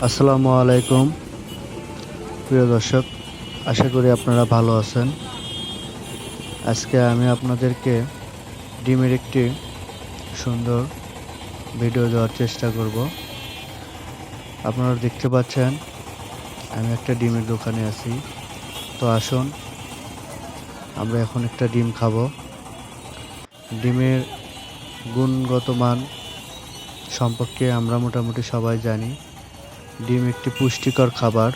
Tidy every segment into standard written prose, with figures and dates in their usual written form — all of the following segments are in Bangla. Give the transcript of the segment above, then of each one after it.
আসসালামু আলাইকুম প্রিয় দর্শক, আশা করি আপনারা ভালো আছেন। আজকে আমি আপনাদেরকে ডিমের একটি সুন্দর ভিডিও দেওয়ার চেষ্টা করব। আপনারা দেখতে পাচ্ছেন আমি একটা ডিমের দোকানে আছি। তো আসুন আমরা এখন একটা ডিম খাবো। ডিমের গুণগত মান সম্পর্কে আমরা মোটামুটি সবাই জানি। ডিম একটি পুষ্টিকর খাবার।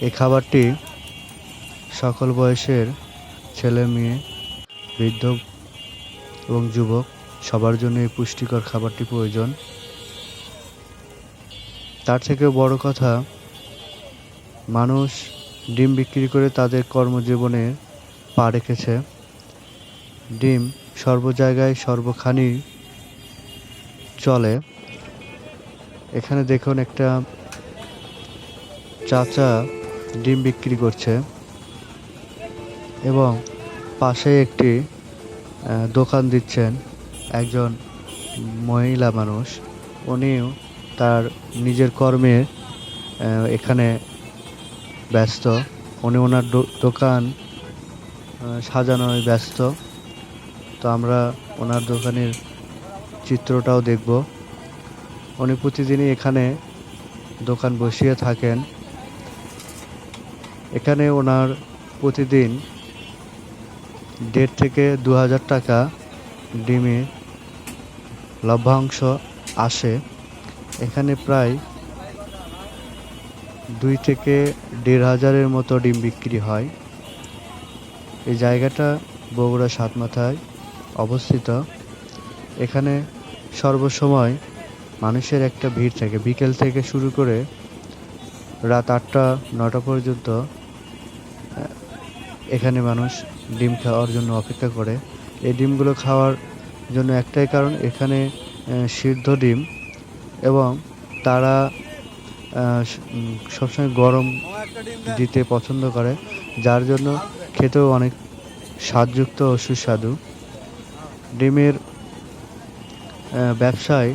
এই খাবারটি সকল বয়সের ছেলে মেয়ে, বৃদ্ধ এবং যুবক সবার জন্য এই পুষ্টিকর খাবারটি প্রয়োজন। তার থেকেও বড় কথা, মানুষ ডিম বিক্রি করে তাদের কর্মজীবনে পা রেখেছে। ডিম সর্ব জায়গায় সর্বখানি চলে। এখানে দেখুন একটা চাচা ডিম বিক্রি করছে এবং পাশে একটি দোকান দিচ্ছেন একজন মহিলা মানুষ। উনিও তার নিজের কর্মে এখানে ব্যস্ত। উনি ওনার দোকান সাজানোয় ব্যস্ত। তো আমরা ওনার দোকানের চিত্রটাও দেখব। উনি প্রতিদিনই এখানে দোকান বসিয়ে থাকেন। এখানে ওনার প্রতিদিন 1,500 থেকে 2,000 টাকা ডিমে লভ্যাংশ আসে। এখানে প্রায় 2 থেকে 1,500-এর মতো ডিম বিক্রি হয়। এই জায়গাটা বগুড়া সাতমাথায় অবস্থিত। এখানে সর্বসময় মানুষের একটা ভিড় থাকে। বিকেল থেকে শুরু করে রাত 8টা-9টা পর্যন্ত এখানে মানুষ ডিম খাওয়ার জন্য অপেক্ষা করে। এই ডিমগুলো খাওয়ার জন্য একটাই কারণ, এখানে সিদ্ধ ডিম এবং তারা সবসময় গরম দিতে পছন্দ করে, যার জন্য খেতেও অনেক স্বাদযুক্ত ও সুস্বাদু। ডিমের ব্যবসায়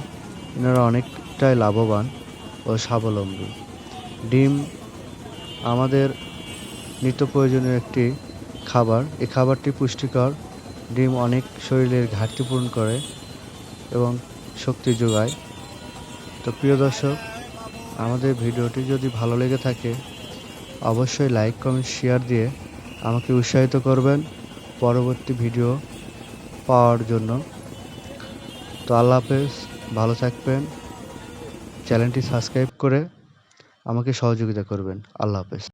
এনারা অনেকটাই লাভবান ও স্বাবলম্বী। ডিম আমাদের নিত্য প্রয়োজনীয় একটি খাবার। এই খাবারটি পুষ্টিকর। ডিম অনেক শরীরের ঘাটতি পূরণ করে এবং শক্তি যোগায়। তো প্রিয় দর্শক, আমাদের ভিডিওটি যদি ভালো লেগে থাকে অবশ্যই লাইক, কমেন্ট, শেয়ার দিয়ে আমাকে উৎসাহিত করবেন পরবর্তী ভিডিও পাওয়ার জন্য। তো আল্লাহ হাফেজ, ভালো থাকবেন। চ্যানেলটি সাবস্ক্রাইব করে আমাকে সহযোগিতা করবেন। আল্লাহ হাফেজ।